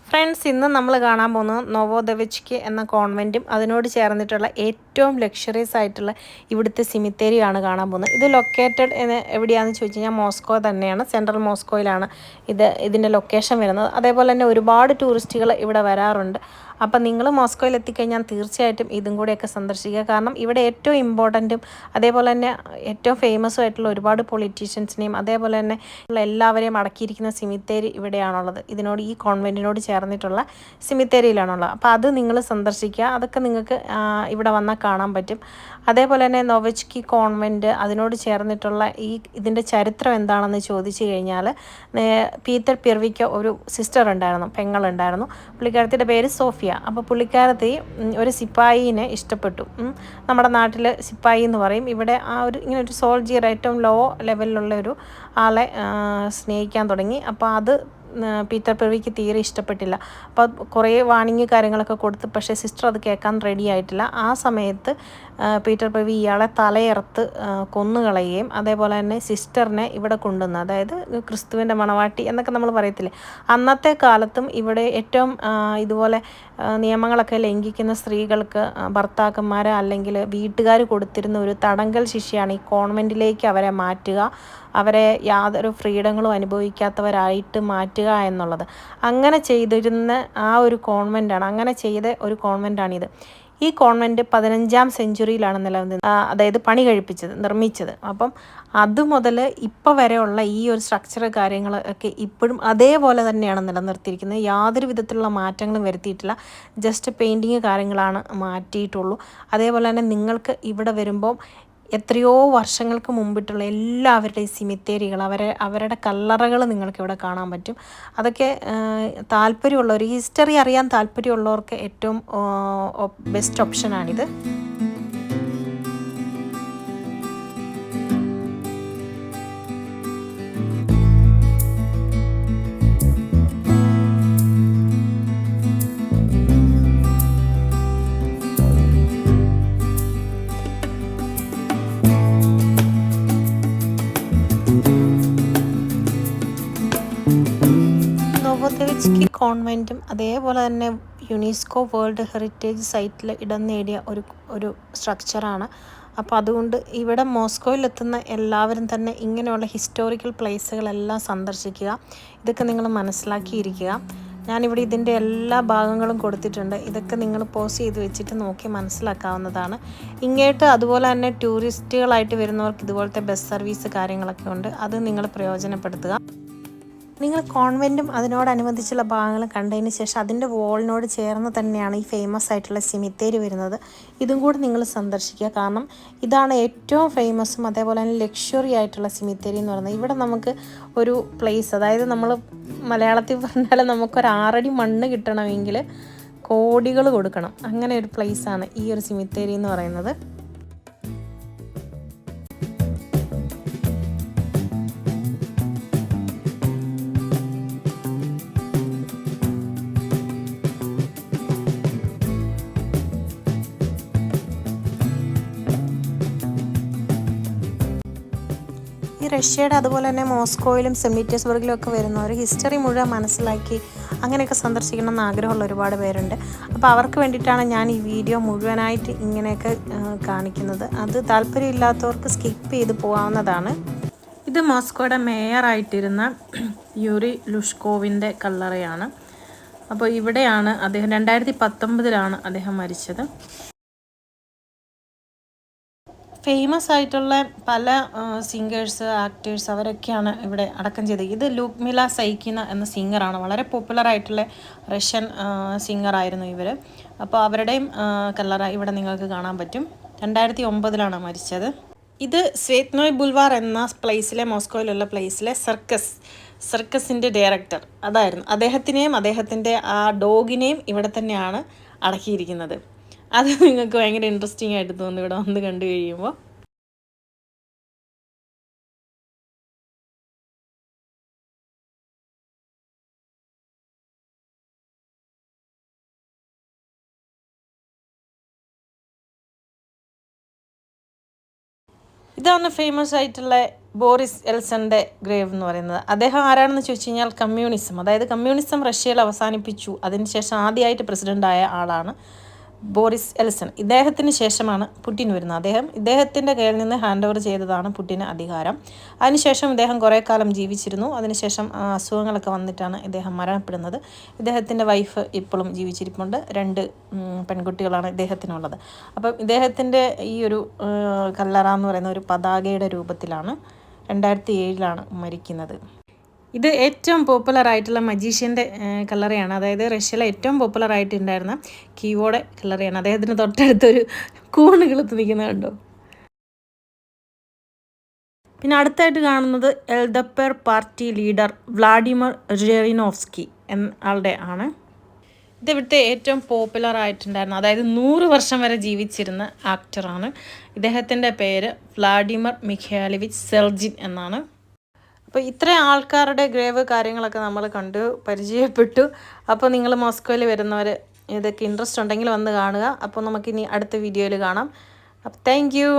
Friends, ഇന്ന് നമ്മൾ കാണാൻ പോകുന്നത് നോവോദെവിച്കി എന്ന കോൺവെൻറ്റും അതിനോട് ചേർന്നിട്ടുള്ള ഏറ്റവും ലക്ഷറീസ് ആയിട്ടുള്ള ഇവിടുത്തെ സിമിത്തേരിയാണ് കാണാൻ പോകുന്നത്. ഇത് ലൊക്കേറ്റഡ് എവിടെയാണെന്ന് ചോദിച്ചു കഴിഞ്ഞാൽ മോസ്കോ തന്നെയാണ്. സെൻട്രൽ മോസ്കോയിലാണ് ഇതിൻ്റെ ലൊക്കേഷൻ വരുന്നത്. അതേപോലെ തന്നെ ഒരുപാട് ടൂറിസ്റ്റുകൾ ഇവിടെ വരാറുണ്ട്. അപ്പം നിങ്ങൾ മോസ്കോയിൽ എത്തിക്കഴിഞ്ഞാൽ തീർച്ചയായിട്ടും ഇതും കൂടെയൊക്കെ സന്ദർശിക്കുക. കാരണം ഇവിടെ ഏറ്റവും ഇമ്പോർട്ടൻറ്റും അതേപോലെ തന്നെ ഏറ്റവും ഫേമസും ആയിട്ടുള്ള ഒരുപാട് പൊളിറ്റീഷ്യൻസിനെയും അതേപോലെ തന്നെ എല്ലാവരെയും അടക്കിയിരിക്കുന്ന സിമിത്തേരി ഇവിടെയാണുള്ളത്. ഈ കോൺവെൻറ്റിനോട് ചേർന്നിട്ടുള്ള സിമിത്തേരിയിലാണുള്ളത്. അപ്പോൾ അത് നിങ്ങൾ സന്ദർശിക്കുക. അതൊക്കെ നിങ്ങൾക്ക് ഇവിടെ വന്നാൽ കാണാൻ പറ്റും. അതേപോലെ തന്നെ നോവിച്കി കോൺവെൻറ്റ് അതിനോട് ചേർന്നിട്ടുള്ള ഇതിൻ്റെ ചരിത്രം എന്താണെന്ന് ചോദിച്ചു കഴിഞ്ഞാൽ, പീറ്റർ പിർവിക്ക് ഒരു സിസ്റ്റർ ഉണ്ടായിരുന്നു, പെങ്ങളുണ്ടായിരുന്നു. പുള്ളിക്കാരത്തിയുടെ പേര് സോഫിയ. അപ്പോൾ പുള്ളിക്കാരത്തി ഒരു സിപ്പായിനെ ഇഷ്ടപ്പെട്ടു. നമ്മുടെ നാട്ടിൽ സിപ്പായി എന്ന് പറയും. ഇവിടെ ഇങ്ങനെ ഒരു സോൾജിയർ, ഏറ്റവും ലോ ലെവലിലുള്ള ഒരു ആളെ സ്നേഹിക്കാൻ തുടങ്ങി. അപ്പോൾ അത് പീറ്റർ പിർവിക്ക് തീരെ ഇഷ്ടപ്പെട്ടില്ല. അപ്പോൾ കുറേ വാണിംഗ് കാര്യങ്ങളൊക്കെ കൊടുത്ത്, പക്ഷേ സിസ്റ്റർ അത് കേൾക്കാൻ റെഡി ആയിട്ടില്ല. ആ സമയത്ത് പീറ്റർ പിർവി ഇയാളെ തലയറുത്ത് കൊന്നുകളയുകയും അതേപോലെ തന്നെ സിസ്റ്ററിനെ ഇവിടെ കൊണ്ടുവന്നു. അതായത് ക്രിസ്തുവിൻ്റെ മണവാട്ടി എന്നൊക്കെ നമ്മൾ പറയത്തില്ലേ, അന്നത്തെ കാലത്തും ഇവിടെ ഏറ്റവും ഇതുപോലെ നിയമങ്ങളൊക്കെ ലംഘിക്കുന്ന സ്ത്രീകൾക്ക് ഭർത്താക്കന്മാരെ അല്ലെങ്കിൽ വീട്ടുകാർ കൊടുത്തിരുന്ന ഒരു തടങ്കൽ ശിക്ഷയാണ് ഈ കോൺവെൻറ്റിലേക്ക് അവരെ മാറ്റുക, അവരെ യാതൊരു ഫ്രീഡങ്ങളും അനുഭവിക്കാത്തവരായിട്ട് മാറ്റുക എന്നുള്ളത്. അങ്ങനെ ചെയ്തിരുന്ന ഒരു കോൺവെൻറ്റാണ്, അങ്ങനെ ചെയ്ത ഒരു കോൺവെൻറ്റാണിത്. ഈ കോൺവെൻറ്റ് 15ാം സെഞ്ച്വറിയിലാണ് അതായത് നിർമ്മിച്ചത്. അപ്പം അതുമുതൽ ഇപ്പോൾ വരെയുള്ള ഈ ഒരു സ്ട്രക്ചർ കാര്യങ്ങൾ ഒക്കെ ഇപ്പോഴും അതേപോലെ തന്നെയാണ് നിലനിർത്തിയിരിക്കുന്നത്. യാതൊരു വിധത്തിലുള്ള മാറ്റങ്ങളും വരുത്തിയിട്ടില്ല. ജസ്റ്റ് പെയിൻറ്റിങ് കാര്യങ്ങളാണ് മാറ്റിയിട്ടുള്ളൂ. അതേപോലെ തന്നെ നിങ്ങൾക്ക് ഇവിടെ വരുമ്പോൾ എത്രയോ വർഷങ്ങൾക്ക് മുമ്പിട്ടുള്ള എല്ലാവരുടെയും സിമിത്തേരികൾ, അവരുടെ കല്ലറകൾ നിങ്ങൾക്ക് ഇവിടെ കാണാൻ പറ്റും. അതൊക്കെ താല്പര്യമുള്ളവർ, ഹിസ്റ്ററി അറിയാൻ താല്പര്യമുള്ളവർക്ക് ഏറ്റവും ബെസ്റ്റ് ഓപ്ഷനാണിത്. നോവോദെവിച്കി കോൺവെൻറ്റും അതേപോലെ തന്നെ യുനെസ്കോ വേൾഡ് ഹെറിറ്റേജ് സൈറ്റിൽ ഇടം നേടിയ ഒരു സ്ട്രക്ചറാണ്. അപ്പോൾ അതുകൊണ്ട് ഇവിടെ മോസ്കോയിലെത്തുന്ന എല്ലാവരും തന്നെ ഇങ്ങനെയുള്ള ഹിസ്റ്റോറിക്കൽ പ്ലേസുകളെല്ലാം സന്ദർശിക്കുക. ഇതൊക്കെ നിങ്ങൾ മനസ്സിലാക്കിയിരിക്കുക. ഞാനിവിടെ ഇതിൻ്റെ എല്ലാ ഭാഗങ്ങളും കൊടുത്തിട്ടുണ്ട്. ഇതൊക്കെ നിങ്ങൾ പോസ് ചെയ്ത് വെച്ചിട്ട് നോക്കി മനസ്സിലാക്കാവുന്നതാണ്. ഇങ്ങോട്ട് അതുപോലെ തന്നെ ടൂറിസ്റ്റുകളായിട്ട് വരുന്നവർക്ക് ഇതുപോലത്തെ ബസ് സർവീസ് കാര്യങ്ങളൊക്കെ ഉണ്ട്. അത് നിങ്ങൾ പ്രയോജനപ്പെടുത്തുക. നിങ്ങൾ കോൺവെൻറ്റും അതിനോടനുബന്ധിച്ചുള്ള ഭാഗങ്ങൾ കണ്ടതിന് ശേഷം അതിൻ്റെ വോളിനോട് ചേർന്ന് തന്നെയാണ് ഈ ഫേമസ് ആയിട്ടുള്ള സിമിത്തേരി വരുന്നത്. ഇതും കൂടി നിങ്ങൾ സന്ദർശിക്കുക. കാരണം ഇതാണ് ഏറ്റവും ഫേമസും അതേപോലെ തന്നെ ലക്ഷറി ആയിട്ടുള്ള സിമിത്തേരി എന്ന് പറയുന്നത്. ഇവിടെ നമുക്ക് ഒരു പ്ലേസ്, അതായത് നമ്മൾ മലയാളത്തിൽ പറഞ്ഞാൽ നമുക്കൊരു 6 അടി മണ്ണ് കിട്ടണമെങ്കിൽ കോടികൾ കൊടുക്കണം. അങ്ങനെ ഒരു പ്ലേസാണ് ഈ ഒരു സിമിത്തേരി എന്ന് പറയുന്നത്. റഷ്യയുടെ അതുപോലെ തന്നെ മോസ്കോയിലും സെൻറ്റ് പീറ്റേഴ്സ്ബർഗിലും ഒക്കെ വരുന്നവർ ഹിസ്റ്ററി മുഴുവൻ മനസ്സിലാക്കി അങ്ങനെയൊക്കെ സന്ദർശിക്കണം എന്ന് ആഗ്രഹമുള്ള ഒരുപാട് പേരുണ്ട്. അപ്പോൾ അവർക്ക് വേണ്ടിയിട്ടാണ് ഞാൻ ഈ വീഡിയോ മുഴുവനായിട്ട് ഇങ്ങനെയൊക്കെ കാണിക്കുന്നത്. അത് താല്പര്യമില്ലാത്തവർക്ക് സ്കിപ്പ് ചെയ്ത് പോകാവുന്നതാണ്. ഇത് മോസ്കോയുടെ മേയറായിട്ടിരുന്ന യൂറി ലുഷ്കോവിൻ്റെ കല്ലറയാണ്. അപ്പോൾ ഇവിടെയാണ് അദ്ദേഹം 2019 അദ്ദേഹം മരിച്ചത്. ഫേമസ് ആയിട്ടുള്ള പല സിംഗേഴ്സ്, ആക്ടേഴ്സ് അവരൊക്കെയാണ് ഇവിടെ അടക്കം ചെയ്തത്. ഇത് ലുക്മില സൈക്കിന എന്ന സിംഗറാണ്. വളരെ പോപ്പുലർ ആയിട്ടുള്ള റഷ്യൻ സിംഗറായിരുന്നു ഇവർ. അപ്പോൾ അവരുടെയും കല്ലറ ഇവിടെ നിങ്ങൾക്ക് കാണാൻ പറ്റും. 2009 മരിച്ചത്. ഇത് സ്വേറ്റ്നോയ് ബുൾവാർ എന്ന പ്ലേസിലെ, മോസ്കോയിലുള്ള പ്ലേസിലെ സർക്കസിൻ്റെ ഡയറക്ടർ അതായിരുന്നു. അദ്ദേഹത്തിൻ്റെ ആ ഡോഗിനെയും ഇവിടെ തന്നെയാണ് അടക്കിയിരിക്കുന്നത്. അത് നിങ്ങൾക്ക് ഭയങ്കര ഇൻട്രസ്റ്റിംഗ് ആയിട്ട് തോന്നുന്നു ഇവിടെ വന്ന് കണ്ടു കഴിയുമ്പോൾ. ഇതാണ് ഫേമസ് ആയിട്ടുള്ള ബോറിസ് എൽസന്റെ ഗ്രേവ് എന്ന് പറയുന്നത്. അദ്ദേഹം ആരാണെന്ന് ചോദിച്ചു കഴിഞ്ഞാൽ കമ്മ്യൂണിസം റഷ്യയിൽ അവസാനിപ്പിച്ചു. അതിനുശേഷം ആദ്യമായിട്ട് പ്രസിഡൻ്റായ ആളാണ് ബോറിസ് എൽസൺ. ഇദ്ദേഹത്തിന് ശേഷമാണ് പുടിൻ വരുന്നത്. ഇദ്ദേഹത്തിൻ്റെ കയ്യിൽ നിന്ന് ഹാൻഡ് ഓവർ ചെയ്തതാണ് പുടിന് അധികാരം. അതിനുശേഷം ഇദ്ദേഹം കുറേ കാലം ജീവിച്ചിരുന്നു. അതിനുശേഷം അസുഖങ്ങളൊക്കെ വന്നിട്ടാണ് ഇദ്ദേഹം മരണപ്പെടുന്നത്. ഇദ്ദേഹത്തിൻ്റെ വൈഫ് ഇപ്പോഴും ജീവിച്ചിരിപ്പുണ്ട്. 2 പെൺകുട്ടികളാണ് ഇദ്ദേഹത്തിനുള്ളത്. അപ്പം ഇദ്ദേഹത്തിൻ്റെ ഈ ഒരു കല്ലറ എന്ന് പറയുന്ന ഒരു പതാകയുടെ രൂപത്തിലാണ്. 2007 മരിക്കുന്നത്. ഇത് ഏറ്റവും പോപ്പുലർ ആയിട്ടുള്ള മജീഷ്യൻ്റെ കല്ലറയാണ്. അതായത് റഷ്യയിലെ ഏറ്റവും പോപ്പുലർ ആയിട്ടുണ്ടായിരുന്ന കീവോടെ കല്ലറയാണ്. അദ്ദേഹത്തിന് തൊട്ടടുത്തൊരു കൂണ് കിളുത്ത് നിൽക്കുന്നത് കണ്ടോ. പിന്നെ അടുത്തായിട്ട് കാണുന്നത് എൽദപ്പർ പാർട്ടി ലീഡർ വ്ളാഡിമിർ ജെറിനോവ്സ്കി എന്ന ആളുടെ ആണ്. ഇത് ഇവിടുത്തെ ഏറ്റവും പോപ്പുലർ ആയിട്ടുണ്ടായിരുന്ന, അതായത് 100 വർഷം വരെ ജീവിച്ചിരുന്ന ആക്ടറാണ്. ഇദ്ദേഹത്തിൻ്റെ പേര് വ്ളാഡിമിർ മിഖായിലോവിച്ച് സെർജിൻ എന്നാണ്. അപ്പോൾ ഇത്രയും ആൾക്കാരുടെ ഗ്രേവ് കാര്യങ്ങളൊക്കെ നമ്മൾ കണ്ടു പരിചയപ്പെട്ടു. അപ്പോൾ നിങ്ങൾ മോസ്കോയിൽ വരുന്നവർ ഇതൊക്കെ ഇൻട്രസ്റ്റ് ഉണ്ടെങ്കിൽ വന്ന് കാണുക. അപ്പോൾ നമുക്കിനി അടുത്ത വീഡിയോയിൽ കാണാം. അപ്പോൾ താങ്ക് യു.